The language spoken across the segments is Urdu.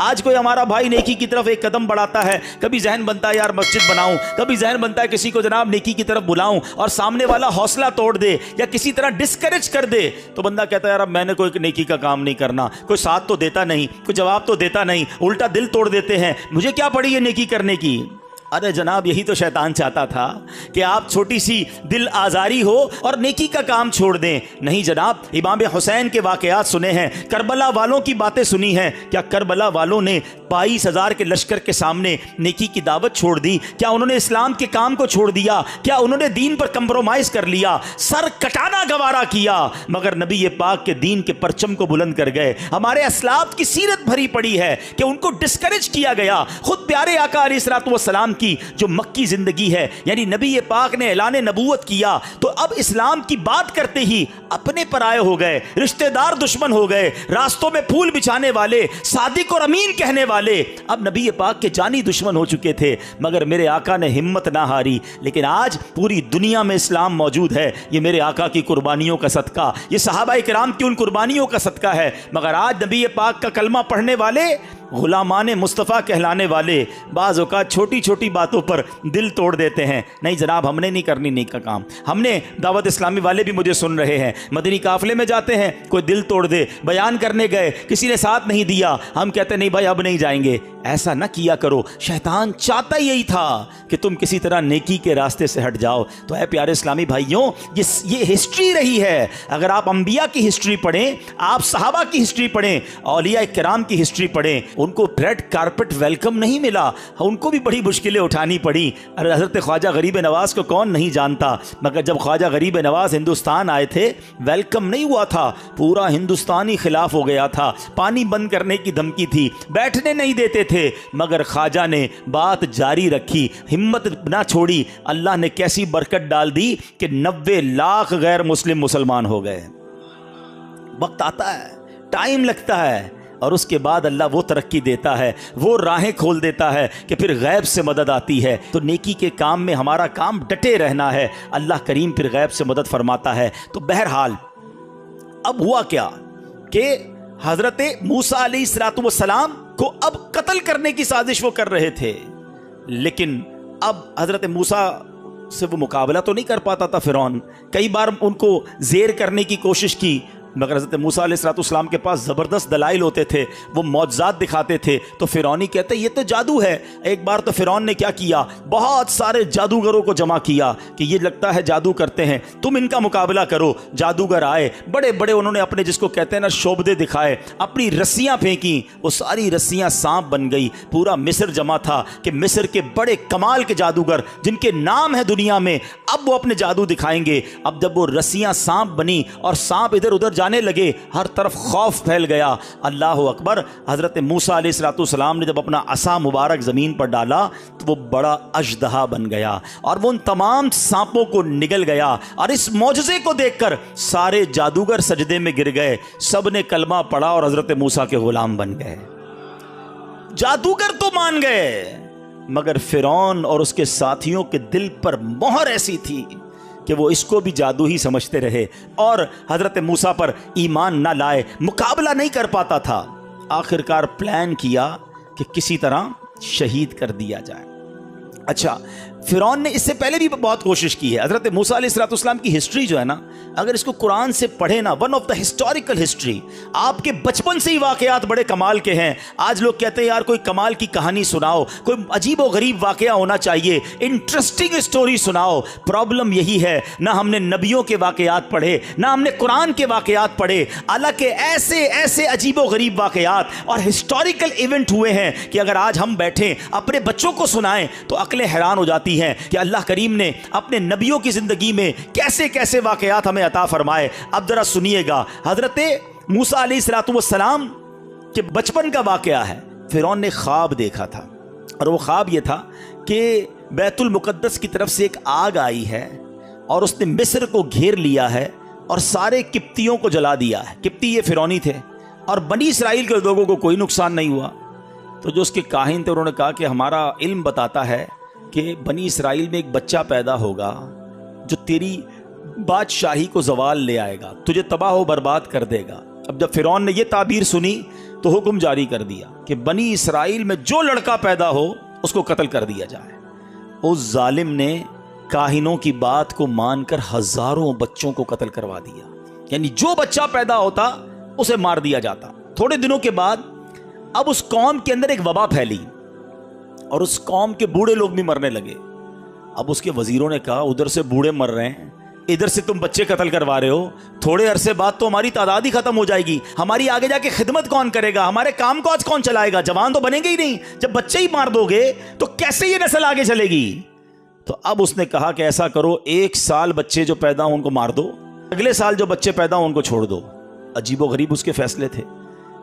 آج کوئی ہمارا بھائی نیکی کی طرف ایک قدم بڑھاتا ہے، کبھی ذہن بنتا ہے یار مسجد بناؤں، کبھی ذہن بنتا ہے کسی کو جناب نیکی کی طرف بلاؤں، اور سامنے والا حوصلہ توڑ دے یا کسی طرح ڈسکریج کر دے تو بندہ کہتا ہے یار اب میں نے کوئی نیکی کا کام نہیں کرنا، کوئی ساتھ تو دیتا نہیں، کوئی جواب تو دیتا نہیں، الٹا دل توڑ دیتے ہیں، مجھے کیا پڑی ہے نیکی کرنے کی۔ ارے جناب یہی تو شیطان چاہتا تھا کہ آپ چھوٹی سی دل آزاری ہو اور نیکی کا کام چھوڑ دیں۔ نہیں جناب، امام حسین کے واقعات سنے ہیں، کربلا والوں کی باتیں سنی ہیں۔ کیا کربلا والوں نے 22,000 کے لشکر کے سامنے نیکی کی دعوت چھوڑ دی؟ کیا انہوں نے اسلام کے کام کو چھوڑ دیا؟ کیا انہوں نے دین پر کمپرومائز کر لیا؟ سر کٹانا گوارا کیا، مگر نبی پاک کے دین کے پرچم کو بلند کر گئے۔ ہمارے اسلاف کی سیرت بھری پڑی ہے کہ ان کو ڈسکریج کیا گیا۔ خود پیارے آقا علیہ الصلوۃ والسلام کی جو مکی زندگی ہے، یعنی نبی پاک نے اعلان نبوت کیا تو اب اسلام کی بات کرتے ہی اپنے پرائے ہو گئے، رشتہ دار دشمن ہو گئے، راستوں میں پھول بچھانے والے، صادق اور امین کہنے والے اب نبی پاک کے جانی دشمن ہو چکے تھے، مگر میرے آقا نے ہمت نہ ہاری۔ لیکن آج پوری دنیا میں اسلام موجود ہے، یہ میرے آقا کی قربانیوں کا صدقہ، یہ صحابہ کرام کی ان قربانیوں کا صدقہ ہے۔ مگر آج نبی پاک کا کلمہ پڑھنے والے، غلامان مصطفیٰ کہلانے والے بعض اوقات چھوٹی چھوٹی باتوں پر دل توڑ دیتے ہیں۔ نہیں جناب، ہم نے نہیں کرنی نیک کا کام۔ ہم نے دعوت اسلامی والے بھی مجھے سن رہے ہیں، مدنی قافلے میں جاتے ہیں، کوئی دل توڑ دے، بیان کرنے گئے کسی نے ساتھ نہیں دیا، ہم کہتے نہیں بھائی اب نہیں جائیں گے۔ ایسا نہ کیا کرو، شیطان چاہتا یہی تھا کہ تم کسی طرح نیکی کے راستے سے ہٹ جاؤ۔ تو اے پیارے اسلامی بھائیوں، یہ ہسٹری رہی ہے۔ اگر آپ انبیاء کی ہسٹری پڑھیں، آپ صحابہ کی ہسٹری پڑھیں، اولیاء کرام کی ہسٹری پڑھیں، ان کو ریڈ کارپٹ ویلکم نہیں ملا، ان کو بھی بڑی مشکلیں اٹھانی پڑی۔ حضرت خواجہ غریب نواز کو کون نہیں جانتا، مگر جب خواجہ غریب نواز ہندوستان آئے تھے ویلکم نہیں ہوا تھا، پورا ہندوستانی خلاف ہو گیا تھا، پانی بند کرنے کی دھمکی تھی، بیٹھنے نہیں دیتے تھے، مگر خواجہ نے بات جاری رکھی، ہمت نہ چھوڑی۔ اللہ نے کیسی برکت ڈال دی کہ 90 لاکھ غیر مسلم مسلمان ہو گئے۔ وقت آتا ہے، ٹائم لگتا ہے، اور اس کے بعد اللہ وہ ترقی دیتا ہے، وہ راہیں کھول دیتا ہے کہ پھر غیب سے مدد آتی ہے۔ تو نیکی کے کام میں ہمارا کام ڈٹے رہنا ہے، اللہ کریم پھر غیب سے مدد فرماتا ہے۔ تو بہرحال اب ہوا کیا کہ حضرت موسیٰ علیہ السلام کو اب قتل کرنے کی سازش وہ کر رہے تھے، لیکن اب حضرت موسیٰ سے وہ مقابلہ تو نہیں کر پاتا تھا فرعون۔ کئی بار ان کو زیر کرنے کی کوشش کی، مگر حضرت موسیٰ علیہ السلام کے پاس زبردست دلائل ہوتے تھے، وہ معجزات دکھاتے تھے، تو فرعونی کہتے یہ تو جادو ہے۔ ایک بار تو فرعون نے کیا کیا، بہت سارے جادوگروں کو جمع کیا کہ یہ لگتا ہے جادو کرتے ہیں، تم ان کا مقابلہ کرو۔ جادوگر آئے، بڑے بڑے انہوں نے اپنے جس کو کہتے ہیں نا شعبدے دکھائے، اپنی رسیاں پھینکی، وہ ساری رسیاں سانپ بن گئی۔ پورا مصر جمع تھا کہ مصر کے بڑے کمال کے جادوگر جن کے نام ہے دنیا میں، اب وہ اپنے جادو دکھائیں گے۔ اب جب وہ رسیاں سانپ بنی اور سانپ ادھر ادھر جانے لگے، ہر طرف خوف پھیل گیا۔ اللہ اکبر! حضرت موسیٰ علیہ السلام نے جب اپنا عصا مبارک زمین پر ڈالا تو وہ بڑا اژدہا بن گیا اور وہ ان تمام سانپوں کو نگل گیا، اور اس معجزے کو دیکھ کر سارے جادوگر سجدے میں گر گئے، سب نے کلمہ پڑھا اور حضرت موسیٰ کے غلام بن گئے۔ جادوگر تو مان گئے، مگر فرعون اور اس کے ساتھیوں کے دل پر مہر ایسی تھی کہ وہ اس کو بھی جادو ہی سمجھتے رہے اور حضرت موسیٰ پر ایمان نہ لائے، مقابلہ نہیں کر پاتا تھا۔ آخرکار پلان کیا کہ کسی طرح شہید کر دیا جائے۔ اچھا، فرعون نے اس سے پہلے بھی بہت کوشش کی ہے۔ حضرت موسیٰ علیہ السلام کی ہسٹری جو ہے نا، اگر اس کو قرآن سے پڑھے نا، one of the historical history, آپ کے بچپن سے ہی واقعات بڑے کمال کے ہیں۔ آج لوگ کہتے ہیں یار کوئی کمال کی کہانی سناؤ، کوئی عجیب و غریب واقعہ ہونا چاہیے، انٹرسٹنگ اسٹوری سناؤ۔ پرابلم یہی ہے، نہ ہم نے نبیوں کے واقعات پڑھے، نہ ہم نے قرآن کے واقعات پڑھے، حالانکہ ایسے ایسے عجیب و غریب واقعات اور ہسٹوریکل ایونٹ ہوئے ہیں کہ اگر آج ہم بیٹھیں اپنے بچوں کو سنائیں تو عقلیں حیران ہو جاتی ہیں کہ اللہ کریم نے اپنے نبیوں کی زندگی میں کیسے کیسے واقعات ہمیں عطا فرمائے۔ اب ذرا سنیے گا، حضرت موسیٰ علیہ السلام کے بچپن کا واقعہ ہے۔ فرعون نے خواب دیکھا تھا، اور وہ خواب یہ تھا کہ بیت المقدس کی طرف سے ایک آگ آئی ہے اور اس نے مصر کو گھیر لیا ہے اور سارے قبطیوں کو جلا دیا ہے۔ قبطی یہ فرعونی تھے، اور بنی اسرائیل کے لوگوں کو کوئی نقصان نہیں ہوا۔ تو جو اس کے کاہن تھے انہوں نے کہا کہ ہمارا علم بتاتا ہے کہ بنی اسرائیل میں ایک بچہ پیدا ہوگا جو تیری بادشاہی کو زوال لے آئے گا، تجھے تباہ و برباد کر دے گا۔ اب جب فرعون نے یہ تعبیر سنی تو حکم جاری کر دیا کہ بنی اسرائیل میں جو لڑکا پیدا ہو اس کو قتل کر دیا جائے۔ اس ظالم نے کاہنوں کی بات کو مان کر ہزاروں بچوں کو قتل کروا دیا، یعنی جو بچہ پیدا ہوتا اسے مار دیا جاتا۔ تھوڑے دنوں کے بعد اب اس قوم کے اندر ایک وبا پھیلی اور اس قوم کے بوڑھے لوگ بھی مرنے لگے۔ اب اس کے وزیروں نے کہا ادھر سے بوڑھے مر رہے ہیں، ادھر سے تم بچے قتل کروا رہے ہو، تھوڑے عرصے بعد تو ہماری تعداد ہی ختم ہو جائے گی، ہماری آگے جا کے خدمت کون کرے گا، ہمارے کام کاج کون چلائے گا، جوان تو بنیں گے ہی نہیں۔ جب بچے ہی مار دو گے تو کیسے یہ نسل آگے چلے گی؟ تو اب اس نے کہا کہ ایسا کرو، 1 سال بچے جو پیدا ہوں ان کو مار دو، اگلے سال جو بچے پیدا ہوں ان کو چھوڑ دو۔ عجیب و غریب اس کے فیصلے تھے۔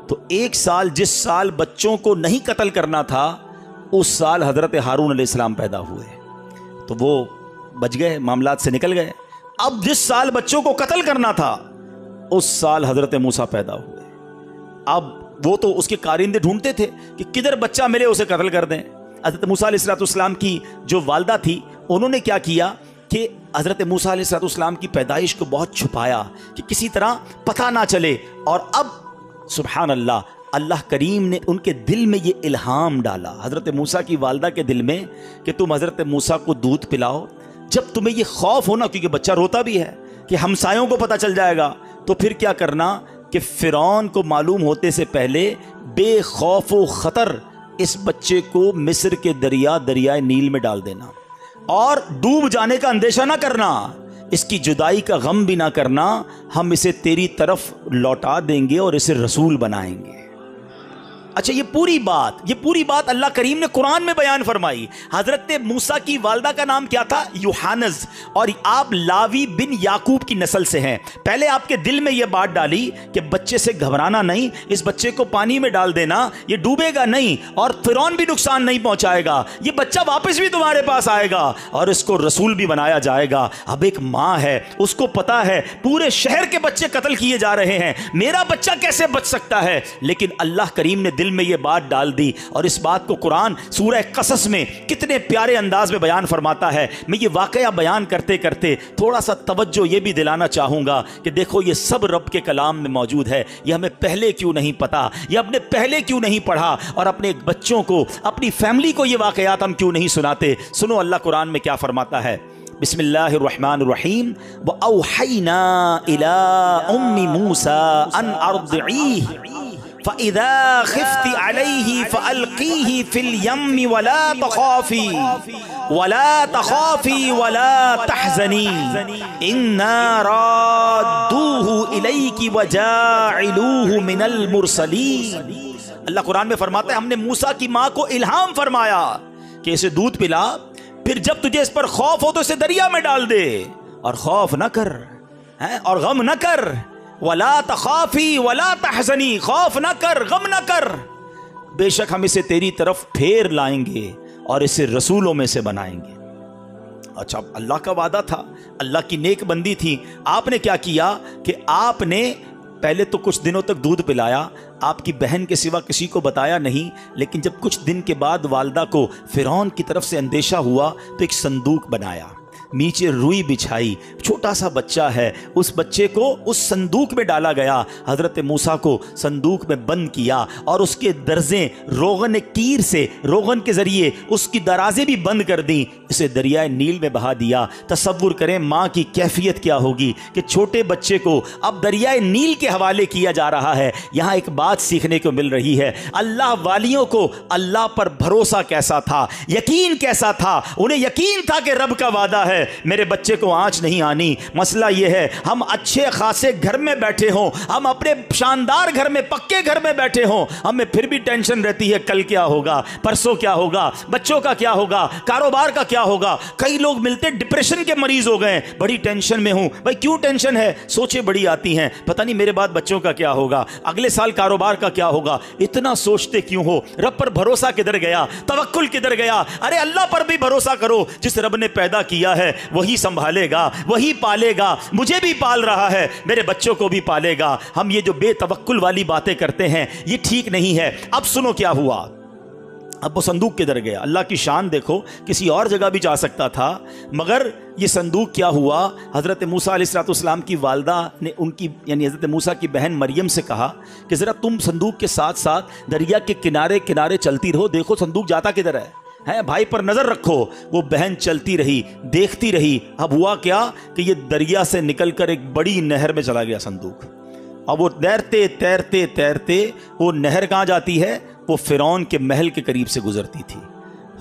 تو 1 سال جس سال بچوں کو نہیں قتل کرنا تھا اس سال حضرت ہارون علیہ السلام پیدا ہوئے، تو وہ بچ گئے، معاملات سے نکل گئے۔ اب جس سال بچوں کو قتل کرنا تھا اس سال حضرت موسیٰ پیدا ہوئے۔ اب وہ تو اس کے کارندے ڈھونڈتے تھے کہ کدھر بچہ ملے اسے قتل کر دیں۔ حضرت موسیٰ علیہ السلام کی جو والدہ تھی انہوں نے کیا کیا کہ حضرت موسیٰ علیہ السلام کی پیدائش کو بہت چھپایا کہ کسی طرح پتہ نہ چلے۔ اور اب سبحان اللہ، اللہ کریم نے ان کے دل میں یہ الہام ڈالا، حضرت موسیٰ کی والدہ کے دل میں، کہ تم حضرت موسیٰ کو دودھ پلاؤ، جب تمہیں یہ خوف ہونا، کیونکہ بچہ روتا بھی ہے کہ ہمسایوں کو پتہ چل جائے گا، تو پھر کیا کرنا کہ فرعون کو معلوم ہوتے سے پہلے بے خوف و خطر اس بچے کو مصر کے دریائے نیل میں ڈال دینا، اور ڈوب جانے کا اندیشہ نہ کرنا، اس کی جدائی کا غم بھی نہ کرنا، ہم اسے تیری طرف لوٹا دیں گے اور اسے رسول بنائیں گے۔ اچھا، یہ پوری بات اللہ کریم نے قرآن میں بیان فرمائی۔ حضرت موسیٰ کی والدہ کا نام کیا تھا؟ یوحانز، اور آپ لاوی بن یعقوب کی نسل سے ہیں۔ پہلے آپ کے دل میں یہ بات ڈالی کہ بچے سے گھبرانا نہیں، اس بچے کو پانی میں ڈال دینا، یہ ڈوبے گا نہیں اور فرعون بھی نقصان نہیں پہنچائے گا، یہ بچہ واپس بھی تمہارے پاس آئے گا اور اس کو رسول بھی بنایا جائے گا۔ اب ایک ماں ہے، اس کو پتا ہے پورے شہر کے بچے قتل کیے جا رہے ہیں، میرا بچہ کیسے بچ سکتا ہے؟ لیکن اللہ کریم نے دل میں یہ بات ڈال دی، اور اس بات کو قرآن سورہ قصص میں کتنے پیارے انداز میں بیان فرماتا ہے۔ میں یہ واقعہ بیان کرتے کرتے تھوڑا سا توجہ یہ بھی دلانا چاہوں گا کہ دیکھو یہ سب رب کے کلام میں موجود ہے، یہ ہمیں پہلے کیوں نہیں پتا، یہ اپنے پہلے کیوں نہیں پڑھا، اور اپنے بچوں کو، اپنی فیملی کو یہ واقعات ہم کیوں نہیں سناتے؟ سنو اللہ قرآن میں کیا فرماتا ہے۔ بسم اللہ الرحمن الرحیم۔ وَأَوْحَيْنَا إِلَىٰ أُمِّ مُوسَىٰ أَنْ أَرْضِعِيهِ فَإِذَا خِفْتِ عَلَيْهِ فَأَلْقِيهِ فِي الْيَمِّ وَلَا تَخَافِي وَلَا تَحْزَنِي إِنَّا رَادُّوهُ إِلَيْكِ وَجَاعِلُوهُ مِنَ الْمُرْسَلِينَ۔ اللہ قرآن میں فرماتا ہے ہم نے موسیٰ کی ماں کو الہام فرمایا کہ اسے دودھ پلا، پھر جب تجھے اس پر خوف ہو تو اسے دریا میں ڈال دے، اور خوف نہ کر اور غم نہ کر، وَلَا تَخَافِي وَلَا تَحْزَنِي، خوف نہ کر، غم نہ کر، بے شک ہم اسے تیری طرف پھیر لائیں گے اور اسے رسولوں میں سے بنائیں گے۔ اچھا، اللہ کا وعدہ تھا، اللہ کی نیک بندی تھی۔ آپ نے کیا کیا کہ آپ نے پہلے تو کچھ دنوں تک دودھ پلایا، آپ کی بہن کے سوا کسی کو بتایا نہیں، لیکن جب کچھ دن کے بعد والدہ کو فرعون کی طرف سے اندیشہ ہوا تو ایک صندوق بنایا، نیچے روئی بچھائی، چھوٹا سا بچہ ہے، اس بچے کو اس صندوق میں ڈالا گیا، حضرت موسیٰ کو صندوق میں بند کیا، اور اس کے درزیں روغن کیر سے، روغن کے ذریعے اس کی درازیں بھی بند کر دیں، اسے دریائے نیل میں بہا دیا۔ تصور کریں ماں کی کیفیت کیا ہوگی کہ چھوٹے بچے کو اب دریائے نیل کے حوالے کیا جا رہا ہے۔ یہاں ایک بات سیکھنے کو مل رہی ہے، اللہ والیوں کو اللہ پر بھروسہ کیسا تھا، یقین کیسا تھا، انہیں یقین تھا کہ رب کا وعدہ ہے میرے بچے کو آنچ نہیں آنی۔ مسئلہ یہ ہے ہم اچھے خاصے گھر میں بیٹھے ہوں، ہم اپنے شاندار گھر میں، پکے گھر میں بیٹھے ہوں، ہمیں پھر بھی ٹینشن رہتی ہے کل کیا ہوگا، پرسوں کیا ہوگا، بچوں کا کیا ہوگا، کاروبار کا کیا ہوگا۔ کئی لوگ ملتے ڈپریشن کے مریض ہو گئے، بڑی ٹینشن میں ہوں۔ بھائی کیوں ٹینشن ہے؟ سوچیں بڑی آتی ہیں، پتہ نہیں میرے بعد بچوں کا کیا ہوگا، اگلے سال کاروبار کا کیا ہوگا۔ اتنا سوچتے کیوں ہو؟ رب پر بھروسہ کدھر گیا، توکل کدھر گیا؟ ارے اللہ پر بھی بھروسہ کرو، جس رب نے پیدا کیا ہے وہی سنبھالے گا، وہی پالے گا، مجھے بھی پال رہا ہے، میرے بچوں کو بھی پالے گا۔ ہم یہ جو بے توکل والی باتیں کرتے ہیں یہ ٹھیک نہیں ہے۔ اب سنو کیا ہوا، اب وہ صندوق کدھر گیا؟ اللہ کی شان دیکھو، کسی اور جگہ بھی جا سکتا تھا، مگر یہ صندوق کیا ہوا؟ حضرت موسیٰ علیہ السلام کی والدہ نے ان کی یعنی حضرت موسیٰ کی بہن مریم سے کہا کہ ذرا تم صندوق کے ساتھ ساتھ دریا کے کنارے کنارے چلتی رہو، دیکھو صندوق جاتا کدھر ہے، بھائی پر نظر رکھو۔ وہ بہن چلتی رہی، دیکھتی رہی۔ اب ہوا کیا کہ یہ دریا سے نکل کر ایک بڑی نہر میں چلا گیا صندوق۔ اب وہ تیرتے تیرتے تیرتے وہ نہر کہاں جاتی ہے؟ وہ فرعون کے محل کے قریب سے گزرتی تھی۔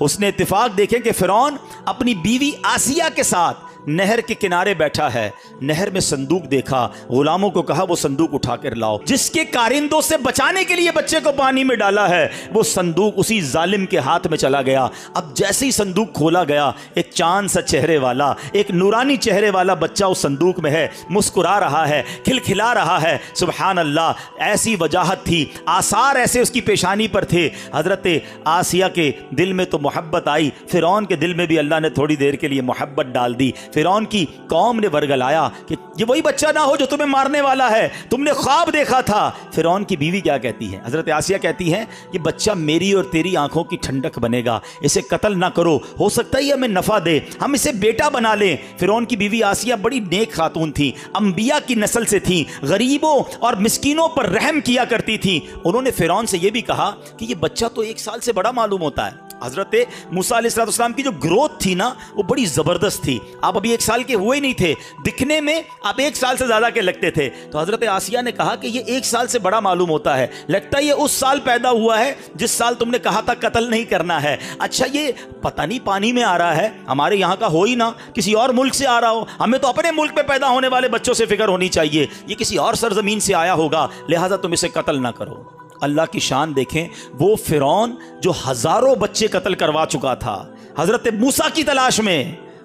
حسن اتفاق دیکھیں کہ فرعون اپنی بیوی آسیہ کے ساتھ نہر کے کنارے بیٹھا ہے، نہر میں صندوق دیکھا، غلاموں کو کہا وہ صندوق اٹھا کر لاؤ۔ جس کے کارندوں سے بچانے کے لیے بچے کو پانی میں ڈالا ہے، وہ صندوق اسی ظالم کے ہاتھ میں چلا گیا۔ اب جیسے ہی صندوق کھولا گیا، ایک چاند سا چہرے والا، ایک نورانی چہرے والا بچہ اس صندوق میں ہے، مسکرا رہا ہے، کھلکھلا رہا ہے۔ سبحان اللہ، ایسی وجاہت تھی، آثار ایسے اس کی پیشانی پر تھے۔ حضرت آسیہ کے دل میں تو محبت آئی، فرعون کے دل میں بھی اللہ نے تھوڑی دیر کے لیے محبت ڈال دی۔ فرعون کی قوم نے ورگلایا کہ یہ وہی بچہ نہ ہو جو تمہیں مارنے والا ہے، تم نے خواب دیکھا تھا۔ فرعون کی بیوی کیا کہتی ہے؟ حضرت آسیہ کہتی ہیں یہ بچہ میری اور تیری آنکھوں کی ٹھنڈک بنے گا، اسے قتل نہ کرو، ہو سکتا ہے یہ ہمیں نفع دے، ہم اسے بیٹا بنا لیں۔ فرعون کی بیوی آسیہ بڑی نیک خاتون تھی، انبیاء کی نسل سے تھی، غریبوں اور مسکینوں پر رحم کیا کرتی تھی۔ انہوں نے فرعون سے یہ بھی کہا کہ یہ بچہ تو 1 سال سے بڑا معلوم ہوتا ہے۔ حضرت موسیٰ علیہ السلام کی جو گروتھ تھی نا، وہ بڑی زبردست تھی۔ آپ ابھی 1 سال کے ہوئے نہیں تھے، دکھنے میں آپ 1 سال سے زیادہ کے لگتے تھے۔ تو حضرت آسیہ نے کہا کہ یہ 1 سال سے بڑا معلوم ہوتا ہے، لگتا ہے یہ اس سال پیدا ہوا ہے جس سال تم نے کہا تھا قتل نہیں کرنا ہے۔ اچھا یہ پتہ نہیں پانی میں آ رہا ہے، ہمارے یہاں کا ہو ہی نہ، کسی اور ملک سے آ رہا ہو، ہمیں تو اپنے ملک میں پیدا ہونے والے بچوں سے فکر ہونی چاہیے، یہ کسی اور سرزمین سے آیا ہوگا، لہٰذا تم اسے قتل نہ کرو۔ اللہ کی شان دیکھیں، وہ فرعون جو ہزاروں بچے قتل کروا چکا تھا، حضرت موسیٰ کی تلاش میں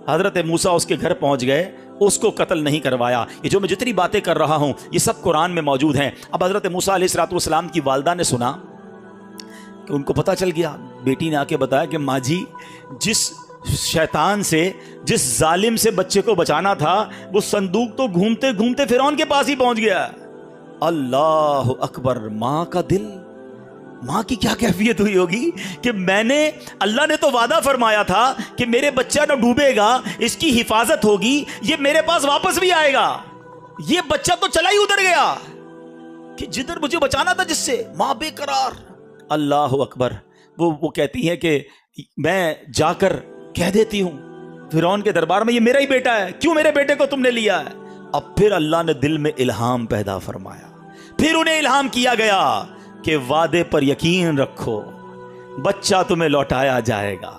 حضرت موسیٰ اس کے گھر پہنچ گئے، اس کو قتل نہیں کروایا۔ یہ جو میں جتنی باتیں کر رہا ہوں یہ سب قرآن میں موجود ہیں۔ اب حضرت موسیٰ علیہ السلام کی والدہ نے سنا کہ ان کو پتہ چل گیا، بیٹی نے آ کے بتایا کہ ماں جی، جس شیطان سے، جس ظالم سے بچے کو بچانا تھا، وہ صندوق تو گھومتے گھومتے فرعون کے پاس ہی پہنچ گیا۔ اللہ اکبر! ماں کا دل، ماں کی کیا کیفیت ہوئی ہوگی کہ اللہ نے تو وعدہ فرمایا تھا کہ میرے بچہ نہ ڈوبے گا، اس کی حفاظت ہوگی، یہ میرے پاس واپس بھی آئے گا، یہ بچہ تو چلا ہی ادھر گیا کہ جدھر مجھے بچانا تھا، جس سے ماں بے قرار۔ اللہ اکبر! وہ کہتی ہے کہ میں جا کر کہہ دیتی ہوں فرعون کے دربار میں، یہ میرا ہی بیٹا ہے، کیوں میرے بیٹے کو تم نے لیا ہے؟ اب پھر اللہ نے دل میں الہام پیدا فرمایا، پھر انہیں الہام کیا گیا کہ وعدے پر یقین رکھو، بچہ تمہیں لوٹایا جائے گا۔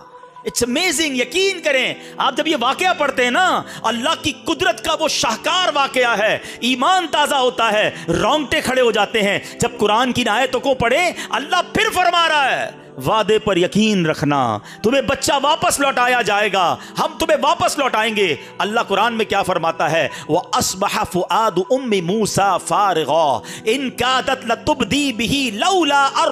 It's amazing! یقین کریں، آپ جب یہ واقعہ پڑھتے ہیں نا، اللہ کی قدرت کا وہ شاہکار واقعہ ہے، ایمان تازہ ہوتا ہے، رونگٹے کھڑے ہو جاتے ہیں جب قرآن کی آیتوں کو پڑھیں۔ اللہ پھر فرما رہا ہے وعدے پر یقین رکھنا، تمہیں بچہ واپس لوٹایا جائے گا، ہم تمہیں واپس لوٹائیں گے۔ اللہ قرآن میں کیا فرماتا ہے؟ وَأَصْبَحَ فُؤَادُ أُمِّ مُوسَىٰ فَارِغًا إِن كَادَتْ لَتُبْدِي بِهِ لَوْلَا أَن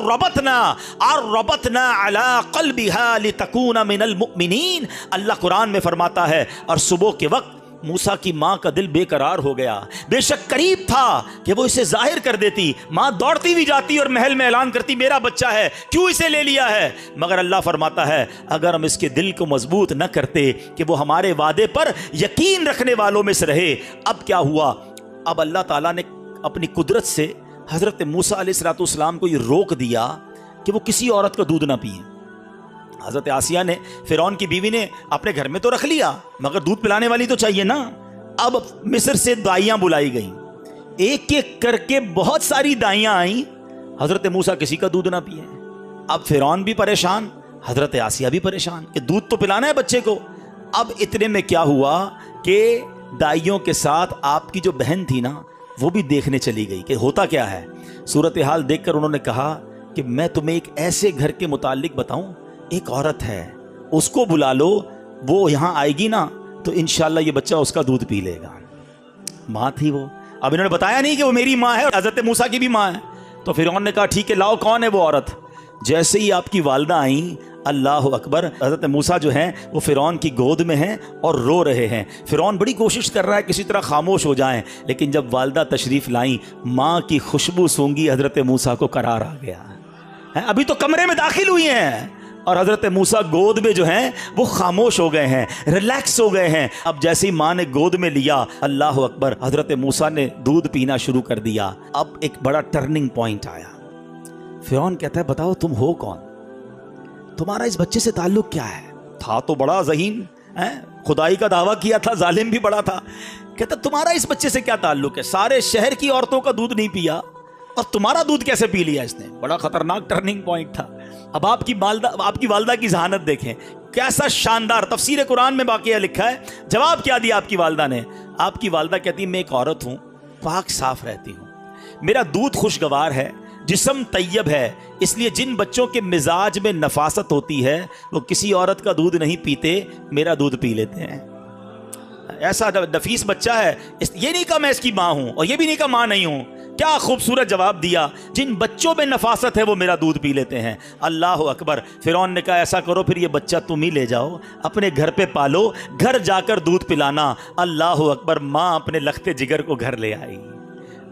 رَّبَطْنَا عَلَىٰ قَلْبِهَا لِتَكُونَ مِنَ الْمُؤْمِنِينَ۔ اللہ قرآن میں فرماتا ہے اور صبح کے وقت موسیٰ کی ماں کا دل بے قرار ہو گیا، بے شک قریب تھا کہ وہ اسے ظاہر کر دیتی، ماں دوڑتی بھی جاتی اور محل میں اعلان کرتی میرا بچہ ہے، کیوں اسے لے لیا ہے؟ مگر اللہ فرماتا ہے اگر ہم اس کے دل کو مضبوط نہ کرتے کہ وہ ہمارے وعدے پر یقین رکھنے والوں میں سے رہے۔ اب کیا ہوا؟ اب اللہ تعالیٰ نے اپنی قدرت سے حضرت موسیٰ علیہ السلام کو یہ روک دیا کہ وہ کسی عورت کا دودھ نہ پئیں۔ حضرت آسیہ نے، فرعون کی بیوی نے اپنے گھر میں تو رکھ لیا، مگر دودھ پلانے والی تو چاہیے نا۔ اب مصر سے دائیاں بلائی گئیں، ایک ایک کر کے بہت ساری دائیاں آئیں، حضرت موسیٰ کسی کا دودھ نہ پیے۔ اب فرعون بھی پریشان، حضرت آسیہ بھی پریشان کہ دودھ تو پلانا ہے بچے کو۔ اب اتنے میں کیا ہوا کہ دائیوں کے ساتھ آپ کی جو بہن تھی نا، وہ بھی دیکھنے چلی گئی کہ ہوتا کیا ہے۔ صورتحال دیکھ کر انہوں نے کہا کہ میں تمہیں ایک ایسے گھر کے متعلق بتاؤں، ایک عورت ہے، اس کو بلا لو، وہ یہاں آئے گی نا تو انشاءاللہ یہ بچہ اس کا دودھ پی لے گا۔ ماں تھی وہ۔ اب انہوں نے بتایا نہیں کہ وہ میری ماں ہے اور حضرت موسیٰ کی بھی ماں ہے، تو فرعون نے کہا ٹھیک ہے لاؤ، کون ہے وہ عورت؟ جیسے ہی آپ کی والدہ آئیں، اللہ اکبر، حضرت موسیٰ جو ہیں وہ فرعون کی گود میں ہیں اور رو رہے ہیں۔ فرعون بڑی کوشش کر رہا ہے کسی طرح خاموش ہو جائیں، لیکن جب والدہ تشریف لائیں، ماں کی خوشبو سونگی حضرت موسیٰ کو قرار آ گیا۔ ابھی تو کمرے میں داخل ہوئی ہیں، اور حضرت موسیٰ گود میں جو ہیں وہ خاموش ہو گئے ہیں, ریلیکس ہو گئے ہیں. اب جیسے ہی ماں نے گود میں لیا, اللہ اکبر, حضرت موسیٰ نے دودھ پینا شروع کر دیا. اب ایک بڑا ٹرننگ پوائنٹ آیا. فرعون کہتا ہے بتاؤ تم ہو کون, تمہارا اس بچے سے تعلق کیا ہے؟ تھا تو بڑا ذہین, خدائی کا دعویٰ کیا تھا, ظالم بھی بڑا تھا. کہتا تمہارا اس بچے سے کیا تعلق ہے؟ سارے شہر کی عورتوں کا دودھ نہیں پیا اور تمہارا دودھ کیسے پی لیا اس نے؟ بڑا خطرناک ٹرننگ پوائنٹ تھا. اب آپ کی والدہ کی ذہانت دیکھیں, کیسا شاندار. تفسیر قرآن میں واقعہ لکھا ہے, جواب کیا دیا آپ کی والدہ نے. آپ کی والدہ کہتی میں ایک عورت ہوں, پاک صاف رہتی ہوں, میرا دودھ خوشگوار ہے, جسم طیب ہے, اس لیے جن بچوں کے مزاج میں نفاست ہوتی ہے وہ کسی عورت کا دودھ نہیں پیتے, میرا دودھ پی لیتے ہیں. ایسا نفیس بچہ ہے. یہ نہیں کہا میں اس کی ماں ہوں اور یہ بھی نہیں کہا ماں نہیں ہوں. کیا خوبصورت جواب دیا, جن بچوں میں نفاست ہے وہ میرا دودھ پی لیتے ہیں. اللہ اکبر. فرعون نے کہا ایسا کرو پھر یہ بچہ تم ہی لے جاؤ, اپنے گھر پہ پالو, گھر جا کر دودھ پلانا. اللہ اکبر. ماں اپنے لختے جگر کو گھر لے آئی.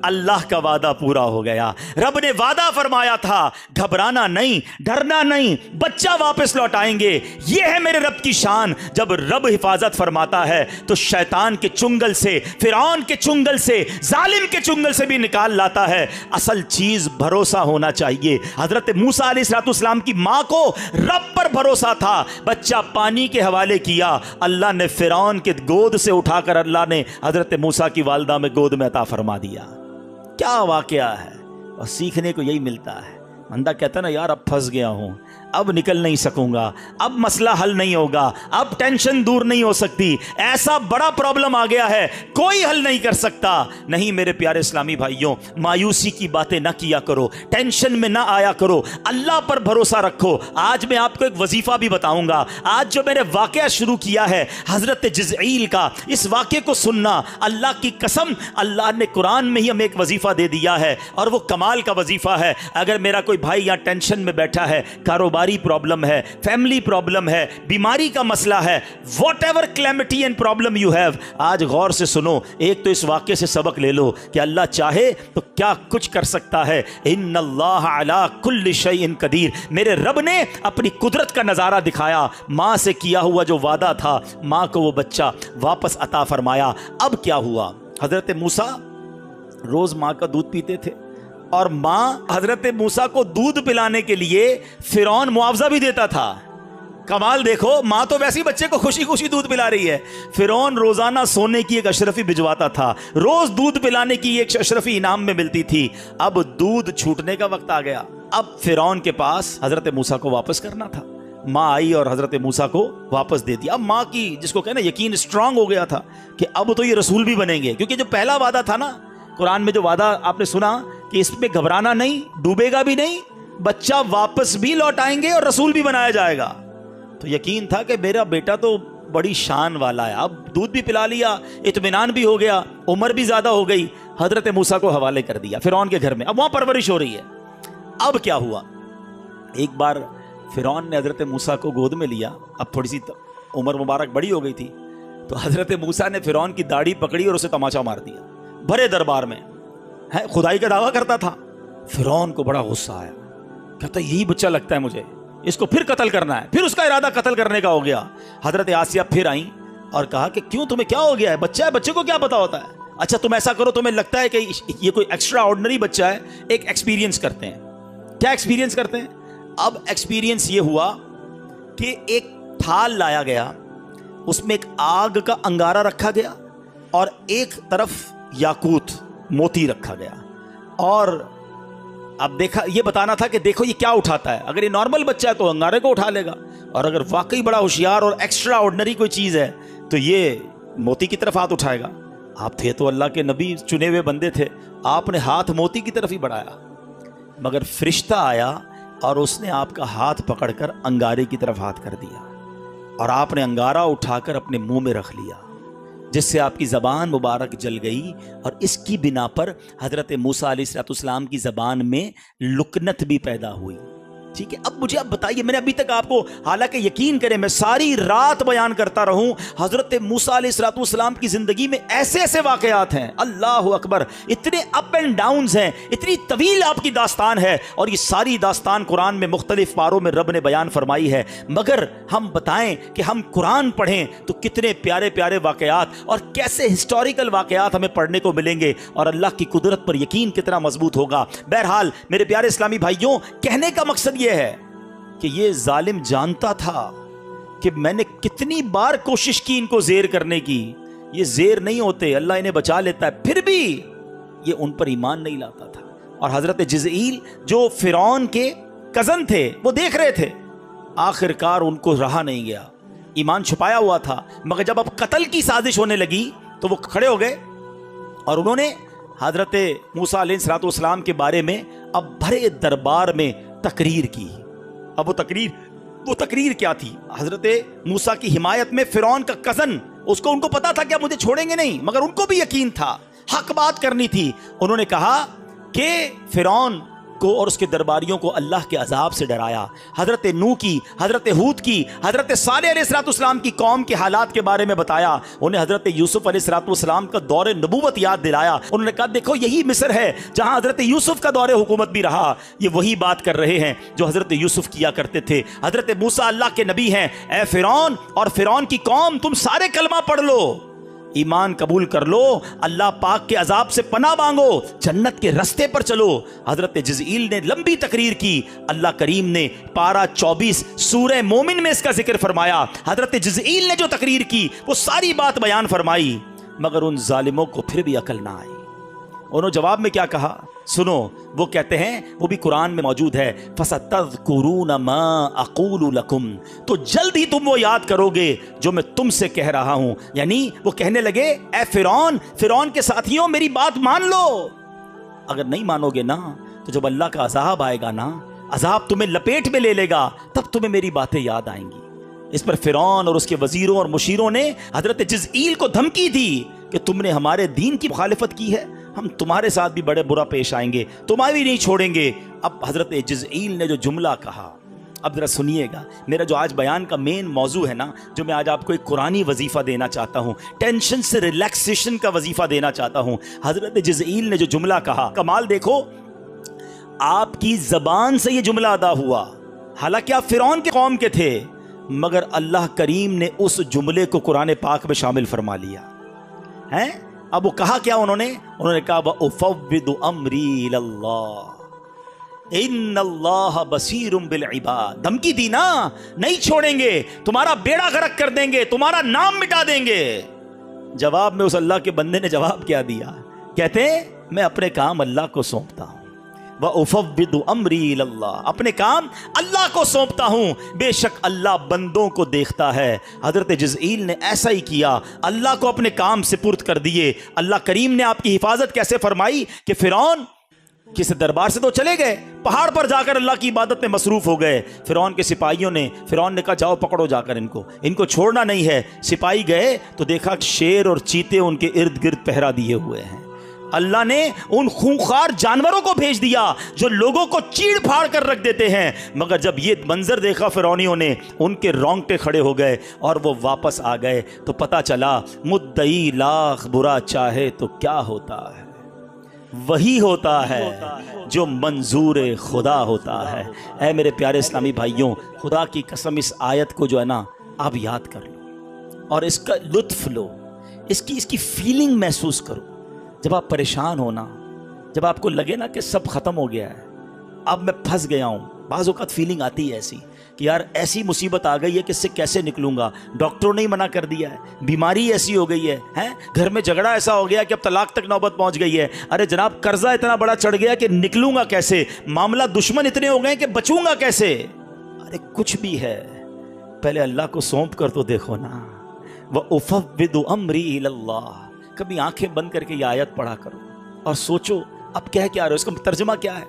اللہ کا وعدہ پورا ہو گیا. رب نے وعدہ فرمایا تھا, گھبرانا نہیں, ڈرنا نہیں, بچہ واپس لوٹائیں گے. یہ ہے میرے رب کی شان. جب رب حفاظت فرماتا ہے تو شیطان کے چنگل سے, فرعون کے چنگل سے, ظالم کے چنگل سے بھی نکال لاتا ہے. اصل چیز بھروسہ ہونا چاہیے. حضرت موسیٰ علیہ السلام کی ماں کو رب پر بھروسہ تھا. بچہ پانی کے حوالے کیا, اللہ نے فرعون کے گود سے اٹھا کر اللہ نے حضرت موسیٰ کی والدہ میں گود میں عطا فرما دیا. کیا واقعہ ہے, اور سیکھنے کو یہی ملتا ہے. بندہ کہتا نا یار اب پھنس گیا ہوں, اب نکل نہیں سکوں گا, اب مسئلہ حل نہیں ہوگا, اب ٹینشن دور نہیں ہو سکتی, ایسا بڑا پرابلم آ گیا ہے کوئی حل نہیں کر سکتا. نہیں میرے پیارے اسلامی بھائیوں, مایوسی کی باتیں نہ کیا کرو, ٹینشن میں نہ آیا کرو, اللہ پر بھروسہ رکھو. آج میں آپ کو ایک وظیفہ بھی بتاؤں گا. آج جو میں نے واقعہ شروع کیا ہے حضرت جزعیل کا, اس واقعے کو سننا, اللہ کی قسم اللہ نے قرآن میں ہی ہمیں ایک وظیفہ دے دیا ہے اور وہ کمال کا وظیفہ ہے. اگر میرا کوئی بھائی یہاں ٹینشن میں بیٹھا ہے, کاروباری پرابلم ہے, فیملی پرابلم ہے, بیماری کا مسئلہ ہے, what ever calamity and problem you have, آج غور سے سنو. ایک تو اس واقعے سے سبق لے لو کہ اللہ چاہے تو کیا کچھ کر سکتا ہے. ان اللہ علی کل شیء قدیر. میرے رب نے اپنی قدرت کا نظارہ دکھایا. ماں سے کیا ہوا جو وعدہ تھا, ماں کو وہ بچہ واپس عطا فرمایا. اب کیا ہوا, حضرت موسیٰ روز ماں کا دودھ پیتے تھے اور ماں حضرت موسیٰ کو دودھ پلانے کے لیے فرعون معاوضہ بھی دیتا تھا. کمال دیکھو, ماں تو ویسے ہی بچے کو خوشی خوشی دودھ پلا رہی ہے. فرعون روزانہ سونے کی ایک اشرفی بھجواتا تھا, روز دودھ پلانے کی ایک اشرفی انعام میں ملتی تھی. اب دودھ چھوٹنے کا وقت آ گیا. اب فرعون کے پاس حضرت موسیٰ کو واپس کرنا تھا. ماں آئی اور حضرت موسیٰ کو واپس دے دیا. اب ماں کی جس کو کہنا یقین اسٹرانگ ہو گیا تھا کہ اب تو یہ رسول بھی بنیں گے, کیونکہ جو پہلا وعدہ تھا نا قرآن میں, جو وعدہ آپ نے سنا کہ اس میں گھبرانا نہیں, ڈوبے گا بھی نہیں, بچہ واپس بھی لوٹائیں گے اور رسول بھی بنایا جائے گا, تو یقین تھا کہ میرا بیٹا تو بڑی شان والا ہے. اب دودھ بھی پلا لیا, اطمینان بھی ہو گیا, عمر بھی زیادہ ہو گئی. حضرت موسیٰ کو حوالے کر دیا فرعون کے گھر میں. اب وہاں پرورش ہو رہی ہے. اب کیا ہوا, ایک بار فرعون نے حضرت موسیٰ کو گود میں لیا. اب تھوڑی سی عمر مبارک بڑی ہو گئی تھی, تو حضرت موسیٰ نے فرعون کی داڑھی پکڑی اور اسے تماچا مار دیا بھرے دربار میں. خدائی کا دعویٰ کرتا تھا. فرعون کو بڑا غصہ آیا, کہتا یہی بچہ لگتا ہے مجھے, اس کو پھر قتل کرنا ہے. پھر اس کا ارادہ قتل کرنے کا ہو گیا. حضرت آسیہ پھر آئیں اور کہا کہ کیوں, تمہیں کیا ہو گیا ہے, بچہ ہے, بچے کو کیا پتا ہوتا ہے. اچھا تم ایسا کرو, تمہیں لگتا ہے کہ یہ کوئی ایکسٹرا آرڈنری بچہ ہے, ایک ایکسپیرینس کرتے ہیں. کیا ایکسپیرینس کرتے ہیں؟ اب ایکسپیرینس یہ ہوا کہ ایک تھال لایا گیا, اس میں ایک آگ کا انگارہ رکھا گیا اور ایک طرف یاقوت موتی رکھا گیا, اور اب دیکھا, یہ بتانا تھا کہ دیکھو یہ کیا اٹھاتا ہے. اگر یہ نارمل بچہ ہے تو انگارے کو اٹھا لے گا, اور اگر واقعی بڑا ہوشیار اور ایکسٹرا آرڈنری کوئی چیز ہے تو یہ موتی کی طرف ہاتھ اٹھائے گا. آپ تھے تو اللہ کے نبی, چنے ہوئے بندے تھے, آپ نے ہاتھ موتی کی طرف ہی بڑھایا, مگر فرشتہ آیا اور اس نے آپ کا ہاتھ پکڑ کر انگارے کی طرف ہاتھ کر دیا, اور آپ نے انگارہ اٹھا کر اپنے منہ میں رکھ لیا, جس سے آپ کی زبان مبارک جل گئی. اور اس کی بنا پر حضرت موسیٰ علیہ السلام کی زبان میں لکنت بھی پیدا ہوئی. ٹھیک ہے. اب مجھے آپ بتائیے, میں نے ابھی تک آپ کو, حالانکہ یقین کریں میں ساری رات بیان کرتا رہوں, حضرت موسیٰ علیہ السلام کی زندگی میں ایسے ایسے واقعات ہیں, اللہ اکبر, اتنے اپ اینڈ ڈاؤنز ہیں, اتنی طویل آپ کی داستان ہے, اور یہ ساری داستان قرآن میں مختلف پاروں میں رب نے بیان فرمائی ہے. مگر ہم بتائیں کہ ہم قرآن پڑھیں تو کتنے پیارے پیارے واقعات اور کیسے ہسٹوریکل واقعات ہمیں پڑھنے کو ملیں گے, اور اللہ کی قدرت پر یقین کتنا مضبوط ہوگا. بہرحال میرے پیارے اسلامی بھائیوں, کہنے کا مقصد یہ ہے کہ یہ ظالم جانتا تھا کہ میں نے کتنی بار کوشش کی ان کو زیر کرنے کی, یہ زیر نہیں ہوتے, اللہ انہیں بچا لیتا ہے, پھر بھی یہ ان پر ایمان نہیں لاتا تھا. اور حضرت جزئیل جو فرعون کے کزن تھے وہ دیکھ رہے تھے, آخر کار ان کو رہا نہیں گیا, ایمان چھپایا ہوا تھا, مگر جب اب قتل کی سازش ہونے لگی تو وہ کھڑے ہو گئے اور انہوں نے حضرت موسیٰ علیہ السلام کے بارے میں اب بھرے دربار میں تقریر کی. اب وہ تقریر کیا تھی؟ حضرت موسیٰ کی حمایت میں فرعون کا کزن, ان کو پتا تھا کہ اب مجھے چھوڑیں گے نہیں, مگر ان کو بھی یقین تھا, حق بات کرنی تھی. انہوں نے کہا کہ فرعون کو اور اس کے درباریوں کو اللہ کے عذاب سے ڈرایا. حضرت نوح کی, حضرت ہود کی, حضرت صالح علیہ السلام کی قوم کے حالات کے بارے میں بتایا. انہیں حضرت یوسف علیہ السلام کا دور نبوت یاد دلایا. انہوں نے کہا دیکھو یہی مصر ہے جہاں حضرت یوسف کا دور حکومت بھی رہا, یہ وہی بات کر رہے ہیں جو حضرت یوسف کیا کرتے تھے. حضرت موسیٰ اللہ کے نبی ہیں. اے فرعون اور فرعون کی قوم, تم سارے کلمہ پڑھ لو, ایمان قبول کر لو, اللہ پاک کے عذاب سے پناہ مانگو, جنت کے رستے پر چلو. حضرت جزئیل نے لمبی تقریر کی. اللہ کریم نے پارہ 24 سورہ مومن میں اس کا ذکر فرمایا. حضرت جزئیل نے جو تقریر کی وہ ساری بات بیان فرمائی, مگر ان ظالموں کو پھر بھی عقل نہ آئی. انہوں جواب میں کیا کہا سنو, وہ کہتے ہیں, وہ بھی قرآن میں موجود ہے, فَسَتَذْكُرُونَ مَا أَقُولُ لَكُمْ, تو جلد ہی تم وہ یاد کرو گے جو میں تم سے کہہ رہا ہوں. یعنی وہ کہنے لگے اے فرعون کے ساتھیوں میری بات مان لو, اگر نہیں مانو گے نا تو جب اللہ کا عذاب آئے گا نا, عذاب تمہیں لپیٹ میں لے لے گا, تب تمہیں میری باتیں یاد آئیں گی. اس پر فرعون اور اس کے وزیروں اور مشیروں نے حضرت جزئیل کو دھمکی دی کہ تم نے ہمارے دین کی مخالفت کی ہے, ہم تمہارے ساتھ بھی بڑے برا پیش آئیں گے, تمہیں بھی نہیں چھوڑیں گے. اب حضرت جزئیل نے جو جملہ کہا, اب ذرا سنیے گا, میرا جو آج بیان کا مین موضوع ہے نا, جو میں آج آپ کو ایک قرآنی وظیفہ دینا چاہتا ہوں, ٹینشن سے ریلیکسیشن کا وظیفہ دینا چاہتا ہوں. حضرت جزئیل نے جو جملہ کہا, کمال دیکھو, آپ کی زبان سے یہ جملہ ادا ہوا, حالانکہ آپ فرعون کے قوم کے تھے, مگر اللہ کریم نے اس جملے کو قرآن پاک میں شامل فرما لیا ہے. اب وہ کہا کیا انہوں نے کہا وَأُفَوِّضُ أَمْرِي إِلَى اللَّهِ إِنَّ اللَّهَ بَصِيرٌ بِالْعِبَادِ. دھمکی دی نا, نہیں چھوڑیں گے, تمہارا بیڑا غرق کر دیں گے, تمہارا نام مٹا دیں گے. جواب میں اس اللہ کے بندے نے جواب کیا دیا, کہتے ہیں میں اپنے کام اللہ کو سونپتا ہوں. وَأُفَوِّضُ أَمْرِي إِلَى اللَّهِ, اپنے کام اللہ کو سونپتا ہوں, بے شک اللہ بندوں کو دیکھتا ہے. حضرت جزئیل نے ایسا ہی کیا, اللہ کو اپنے کام سپرد کر دیے. اللہ کریم نے آپ کی حفاظت کیسے فرمائی کہ فرعون کس دربار سے تو چلے گئے, پہاڑ پر جا کر اللہ کی عبادت میں مصروف ہو گئے. فرعون کے سپاہیوں نے, فرعون نے کہا جاؤ پکڑو جا کر ان کو چھوڑنا نہیں ہے. سپاہی گئے تو دیکھا شیر اور چیتے ان کے ارد گرد پہرا دیے ہوئے ہیں. اللہ نے ان خونخوار جانوروں کو بھیج دیا جو لوگوں کو چیڑ پھاڑ کر رکھ دیتے ہیں. مگر جب یہ منظر دیکھا فرعونیوں نے, ان کے رونگٹے کھڑے ہو گئے اور وہ واپس آ گئے. تو پتا چلا مدعی لاکھ برا چاہے تو کیا ہوتا ہے, وہی ہوتا ہے جو منظور خدا ہوتا ہے. اے میرے پیارے اسلامی بھائیوں, خدا کی قسم اس آیت کو جو ہے نا آپ یاد کر لو اور اس کا لطف لو, اس کی فیلنگ محسوس کرو. جب آپ پریشان ہونا, جب آپ کو لگے نا کہ سب ختم ہو گیا ہے, اب میں پھنس گیا ہوں, بعض اوقات فیلنگ آتی ہے ایسی کہ یار ایسی مصیبت آ گئی ہے کہ اس سے کیسے نکلوں گا, ڈاکٹروں نے ہی منع کر دیا ہے, بیماری ایسی ہو گئی ہے, گھر میں جھگڑا ایسا ہو گیا کہ اب طلاق تک نوبت پہنچ گئی ہے, ارے جناب قرضہ اتنا بڑا چڑھ گیا کہ نکلوں گا کیسے, معاملہ دشمن اتنے ہو گئے کہ بچوں گا کیسے. ارے کچھ بھی ہے پہلے اللہ کو سونپ کر تو دیکھو نا. وَأُفَوِّضُ أَمْرِي إِلَى اللَّهِ, کبھی آنکھیں بند کر کے یہ آیت پڑھا کرو اور سوچو اب کہہ کیا رہے ہو, اس کا ترجمہ کیا ہے.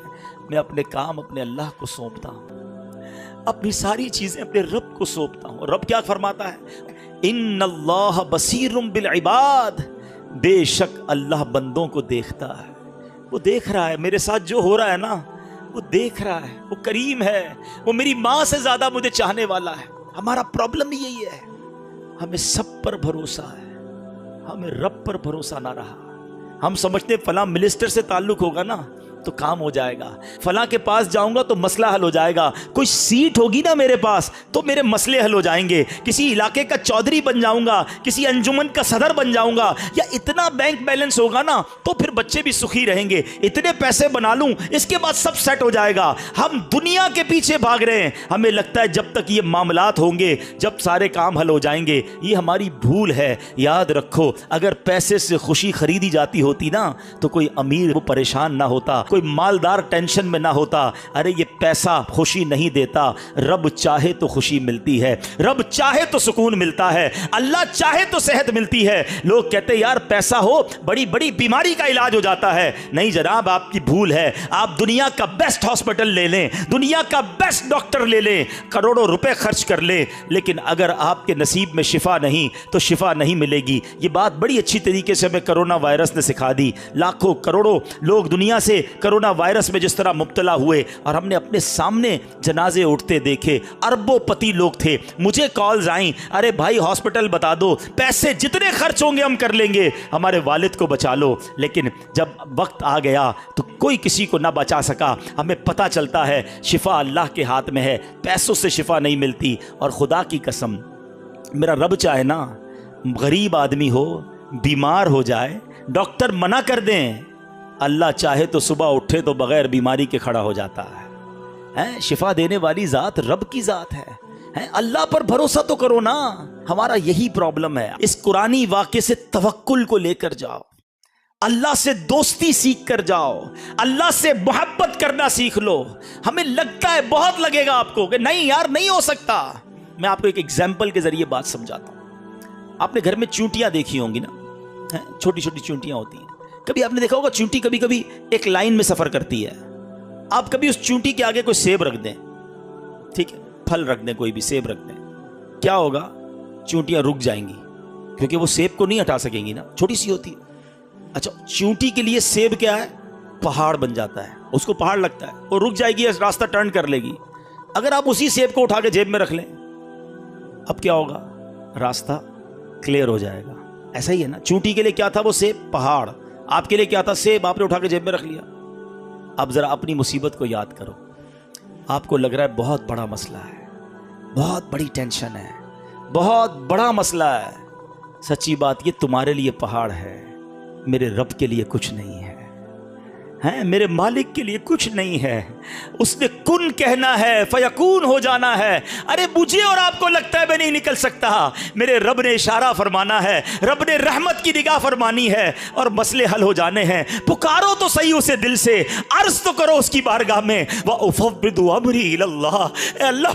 میں اپنے کام اپنے اللہ کو سونپتا ہوں, اپنی ساری چیزیں اپنے رب کو سونپتا ہوں. رب کیا فرماتا ہے, ان اللہ بصیر بالعباد, بے شک اللہ بندوں کو دیکھتا ہے. وہ دیکھ رہا ہے میرے ساتھ جو ہو رہا ہے نا, وہ دیکھ رہا ہے, وہ کریم ہے, وہ میری ماں سے زیادہ مجھے چاہنے والا ہے. ہمارا پرابلم یہی ہے, ہمیں سب پر بھروسہ ہے, ہمیں رب پر بھروسہ نہ رہا. ہم سمجھتے فلاں منسٹر سے تعلق ہوگا نا تو کام ہو جائے گا, فلاں کے پاس جاؤں گا تو مسئلہ حل ہو جائے گا, کوئی سیٹ ہوگی نا میرے پاس تو میرے مسئلے حل ہو جائیں گے, کسی علاقے کا چودھری بن جاؤں گا, کسی انجمن کا صدر بن جاؤں گا, یا اتنا بینک بیلنس ہوگا نا تو پھر بچے بھی سخی رہیں گے, اتنے پیسے بنا لوں اس کے بعد سب سیٹ ہو جائے گا. ہم دنیا کے پیچھے بھاگ رہے ہیں, ہمیں لگتا ہے جب تک یہ معاملات ہوں گے جب سارے کام حل ہو جائیں گے. یہ ہماری بھول ہے. یاد رکھو, اگر پیسے سے خوشی خریدی جاتی ہوتی نا تو کوئی امیر وہ پریشان نہ ہوتا, کوئی مالدار ٹینشن میں نہ ہوتا. ارے یہ پیسہ خوشی نہیں دیتا, رب چاہے تو خوشی ملتی ہے, رب چاہے تو سکون ملتا ہے, اللہ چاہے تو صحت ملتی ہے. لوگ کہتے ہیں یار پیسہ ہو بڑی بڑی بیماری کا علاج ہو جاتا ہے. نہیں جناب, آپ کی بھول ہے. آپ دنیا کا بیسٹ ہاسپٹل لے لیں, دنیا کا بیسٹ ڈاکٹر لے لیں, کروڑوں روپے خرچ کر لیں, لیکن اگر آپ کے نصیب میں شفا نہیں تو شفا نہیں ملے گی. یہ بات بڑی اچھی طریقے سے ہمیں کرونا وائرس نے سکھا دی. لاکھوں کروڑوں لوگ دنیا سے کرونا وائرس میں جس طرح مبتلا ہوئے اور ہم نے اپنے سامنے جنازے اٹھتے دیکھے. اربوں پتی لوگ تھے, مجھے کالز آئیں, ارے بھائی ہاسپٹل بتا دو, پیسے جتنے خرچ ہوں گے ہم کر لیں گے, ہمارے والد کو بچا لو. لیکن جب وقت آ گیا تو کوئی کسی کو نہ بچا سکا. ہمیں پتہ چلتا ہے شفا اللہ کے ہاتھ میں ہے, پیسوں سے شفا نہیں ملتی. اور خدا کی قسم, میرا رب چاہے نا غریب آدمی ہو, بیمار ہو جائے, ڈاکٹر منع کر دیں, اللہ چاہے تو صبح اٹھے تو بغیر بیماری کے کھڑا ہو جاتا ہے. شفا دینے والی ذات رب کی ذات ہے. اللہ پر بھروسہ تو کرو نا. ہمارا یہی پرابلم ہے. اس قرآنی واقعے سے توکل کو لے کر جاؤ, اللہ سے دوستی سیکھ کر جاؤ, اللہ سے محبت کرنا سیکھ لو. ہمیں لگتا ہے, بہت لگے گا آپ کو کہ نہیں یار نہیں ہو سکتا. میں آپ کو ایک ایگزامپل کے ذریعے بات سمجھاتا ہوں. آپ نے گھر میں چونٹیاں دیکھی ہوں گی نا, چھوٹی چھوٹی چونٹیاں ہوتی ہیں. کبھی آپ نے دیکھا ہوگا چونٹی کبھی کبھی ایک لائن میں سفر کرتی ہے. آپ کبھی اس چونٹی کے آگے کوئی سیب رکھ دیں, ٹھیک ہے, پھل رکھ دیں, کوئی بھی سیب رکھ دیں, کیا ہوگا؟ چونٹیاں رک جائیں گی کیونکہ وہ سیب کو نہیں ہٹا سکیں گی نا, چھوٹی سی ہوتی ہے. اچھا, چونٹی کے لیے سیب کیا ہے؟ پہاڑ بن جاتا ہے, اس کو پہاڑ لگتا ہے, وہ رک جائے گی, راستہ ٹرن کر لے گی. اگر آپ اسی سیب کو اٹھا کے جیب میں رکھ لیں, اب کیا ہوگا؟ راستہ کلیئر ہو جائے گا. ایسا ہی ہے نا, چونٹی کے لیے کیا تھا؟ وہ سیب, پہاڑ. آپ کے لیے کیا تھا؟ سیب. آپ نے اٹھا کے جیب میں رکھ لیا. اب ذرا اپنی مصیبت کو یاد کرو. آپ کو لگ رہا ہے بہت بڑا مسئلہ ہے, بہت بڑی ٹینشن ہے, بہت بڑا مسئلہ ہے. سچی بات یہ تمہارے لیے پہاڑ ہے, میرے رب کے لیے کچھ نہیں ہے, میرے مالک کے لیے کچھ نہیں ہے. اس نے کن کہنا ہے, فیکون ہو جانا ہے. ارے مجھے اور آپ کو لگتا ہے میں نہیں نکل سکتا, میرے رب نے اشارہ فرمانا ہے, رب نے رحمت کی نگاہ فرمانی ہے اور مسئلے حل ہو جانے ہیں. پکارو تو صحیح اسے دل سے, عرض تو کرو اس کی بارگاہ میں. وَأُفَوِّضُ أَمْرِي إِلَى اللَّهِ, اے اللہ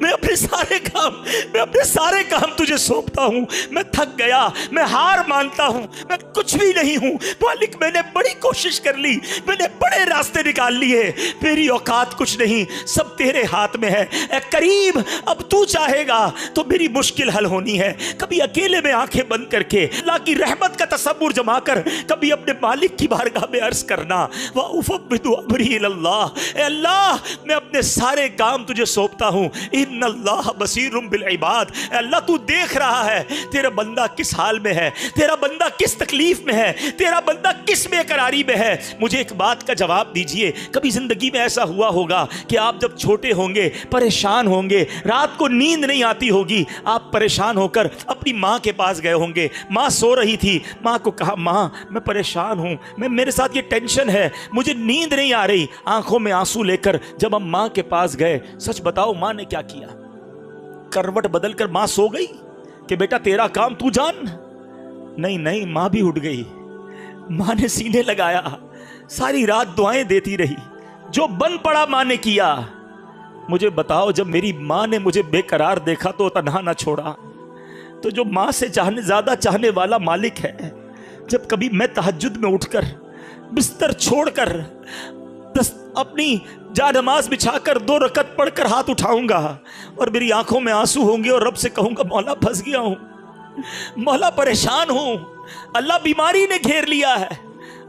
میں اپنے سارے کام تجھے سونپتا ہوں. میں تھک گیا, میں ہار مانتا ہوں, میں کچھ بھی نہیں ہوں. مالک میں نے بڑی کوشش کر لی, میں نے بڑے راستے نکال لیے, میری اوقات کچھ نہیں, سب تیرے ہاتھ میں ہے. اے کریم, اب تو چاہے گا تو میری مشکل حل ہونی ہے. کبھی اکیلے میں آنکھیں بند کر کے اللہ کی رحمت کا تصور جما کر کبھی اپنے مالک کی بارگاہ میں عرض کرنا, وَأُفَوِّضُ أَمْرِي إِلَى اللَّهِ, اے اللہ میں اپنے سارے کام تجھے سونپتا ہوں. إِنَّ اللَّهَ بَصِيرٌ بِالْعِبَادِ, اے اللہ تو دیکھ رہا ہے تیرا بندہ کس حال میں ہے, تیرا بندہ کس تکلیف میں ہے, تیرا بندہ کس بے قراری میں ہے. مجھے ایک بات کا جواب دیجئے, کبھی زندگی میں ایسا ہوا ہوگا کہ آپ جب چھوٹے ہوں گے, پریشان ہوں گے, رات کو نیند نہیں آتی ہوگی, آپ پریشان ہو کر اپنی ماں کے پاس گئے ہوں گے, ماں سو رہی تھی, ماں کو کہا ماں میں پریشان ہوں, میرے ساتھ یہ ٹینشن ہے, مجھے نیند نہیں آ رہی. آنکھوں میں آنسو لے کر جب ہم ماں کے پاس گئے, سچ بتاؤ ماں نے کیا کیا؟ کروٹ بدل کر ماں سو گئی کہ بیٹا تیرا کام تو جان؟ نہیں, ماں بھی اٹھ گئی. ماں نے سینے لگایا, ساری رات دعائیں دیتی رہی, جو بن پڑا ماں نے کیا. مجھے بتاؤ, جب میری ماں نے مجھے بے قرار دیکھا تو تنہا نہ چھوڑا. تو جو ماں سے زیادہ چاہنے والا مالک ہے, جب کبھی میں تہجد میں اٹھ کر بستر چھوڑ کر اپنی جا نماز بچھا کر 2 رکعت پڑھ کر ہاتھ اٹھاؤں گا اور میری آنکھوں میں آنسو ہوں گے اور رب سے کہوں گا مولا پھنس گیا ہوں, مولا پریشان ہوں, اللہ بیماری نے گھیر لیا ہے,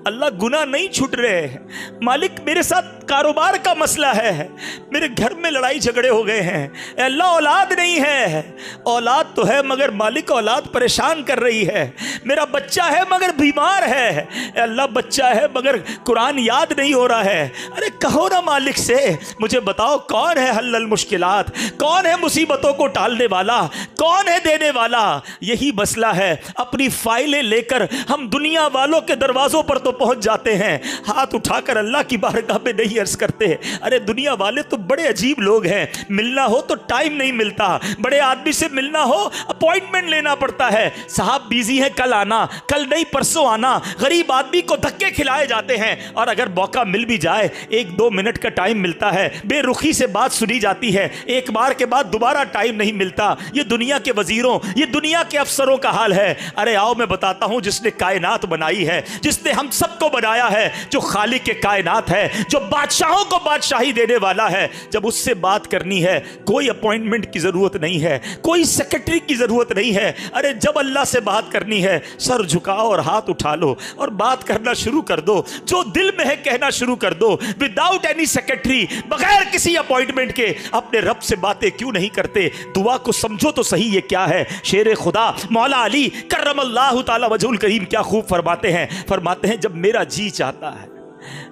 اللہ گناہ نہیں چھٹ رہے، مالک میرے ساتھ کاروبار کا مسئلہ ہے، میرے گھر میں لڑائی جھگڑے ہو گئے ہیں، اے اللہ اولاد نہیں ہے، اولاد تو ہے مگر مالک اولاد پریشان کر رہی ہے، میرا بچہ ہے مگر بیمار ہے، اے اللہ بچہ ہے مگر قرآن یاد نہیں ہو رہا ہے۔ ارے کہو نا مالک سے، مجھے بتاؤ کون ہے حل المشکلات، کون ہے مصیبتوں کو ٹالنے والا، کون ہے دینے والا؟ یہی مسئلہ ہے، اپنی فائلیں لے کر ہم دنیا والوں کے دروازوں پر تو پہنچ جاتے ہیں، ہاتھ اٹھا کر اللہ کی بارگاہ میں نہیں عرض کرتے۔ ارے دنیا والے تو بڑے عجیب لوگ ہیں، ملنا ہو تو ٹائم نہیں ملتا، بڑے آدمی سے ملنا ہو اپوائنٹمنٹ لینا پڑتا ہے، صاحب بیزی ہے کل آنا، کل نہیں پرسوں آنا، غریب آدمی کو دھکے کھلائے جاتے ہیں، اور اگر موقع مل بھی جائے 1-2 منٹ کا ٹائم ملتا ہے، بے رخی سے بات سنی جاتی ہے، ایک بار کے بعد دوبارہ ٹائم نہیں ملتا۔ یہ دنیا کے وزیروں، یہ دنیا کے افسروں کا حال ہے۔ ارے آؤ میں بتاتا ہوں، جس نے کائنات بنائی ہے، جس نے ہم سب کو بنایا ہے، جو خالق کے کائنات ہے، جو بادشاہوں کو بادشاہی دینے والا ہے، جب اس سے بات کرنی ہے کوئی اپوائنٹمنٹ کی ضرورت نہیں ہے، کوئی سیکرٹری کی ضرورت نہیں ہے۔ ارے جب اللہ سے بات کرنی ہے، سر جھکاؤ اور ہاتھ اٹھا لو اور بات کرنا شروع کر دو، جو دل میں ہے کہنا شروع کر دو، وداؤٹ اینی سیکرٹری، بغیر کسی اپوائنٹمنٹ کے۔ اپنے رب سے باتیں کیوں نہیں کرتے؟ دعا کو سمجھو تو صحیح، یہ کیا ہے؟ شیر خدا مولا علی کرم اللہ تعالی وجہ الکریم کیا خوب فرماتے ہیں جب میرا جی چاہتا ہے،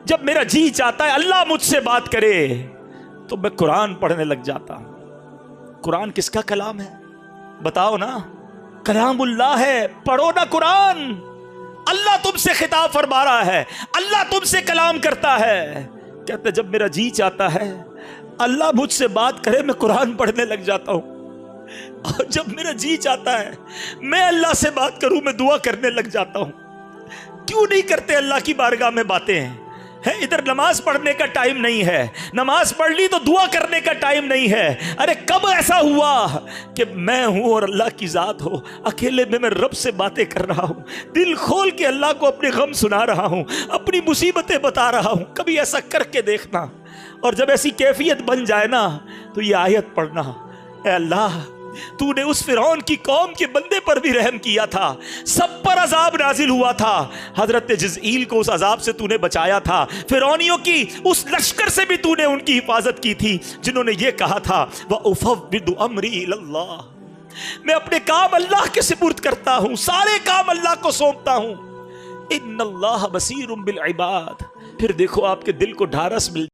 جب میرا جی چاہتا ہے اللہ مجھ سے بات کرے تو میں قرآن پڑھنے لگ جاتا ہوں۔ قرآن کس کا کلام ہے بتاؤ نا؟ کلام اللہ ہے، پڑھو نا قرآن۔ اللہ تم سے خطاب فرما رہا ہے، اللہ تم سے کلام کرتا ہے۔ کہتے جب میرا جی چاہتا ہے اللہ مجھ سے بات کرے میں قرآن پڑھنے لگ جاتا ہوں، اور جب میرا جی چاہتا ہے میں اللہ سے بات کروں میں دعا کرنے لگ جاتا ہوں۔ کیوں نہیں کرتے اللہ کی بارگاہ میں باتیں؟ ہے ادھر نماز پڑھنے کا ٹائم نہیں ہے، نماز پڑھ لی تو دعا کرنے کا ٹائم نہیں ہے۔ ارے کب ایسا ہوا کہ میں ہوں اور اللہ کی ذات ہو، اکیلے میں رب سے باتیں کر رہا ہوں، دل کھول کے اللہ کو اپنے غم سنا رہا ہوں، اپنی مصیبتیں بتا رہا ہوں؟ کبھی ایسا کر کے دیکھنا، اور جب ایسی کیفیت بن جائے نا تو یہ آیت پڑھنا، اے اللہ تو نے اس فرعون کی قوم کے بندے پر بھی رحم کیا تھا، سب پر عذاب نازل ہوا تھا، حضرت جزئیل کو اس عذاب سے تو نے بچایا تھا، فرعونیوں کی اس لشکر سے بھی تو نے ان کی حفاظت کی تھی جنہوں نے یہ کہا تھا وَأُفَوِّضُ أَمْرِي إِلَى اللَّهِ، میں اپنے کام اللہ کے سپرد کرتا ہوں، سارے کام اللہ کو سونپتا ہوں۔ إِنَّ اللَّهَ بَصِيرٌ بِالْعِبَادِ۔ پھر دیکھو آپ کے دل کو ڈھارس مل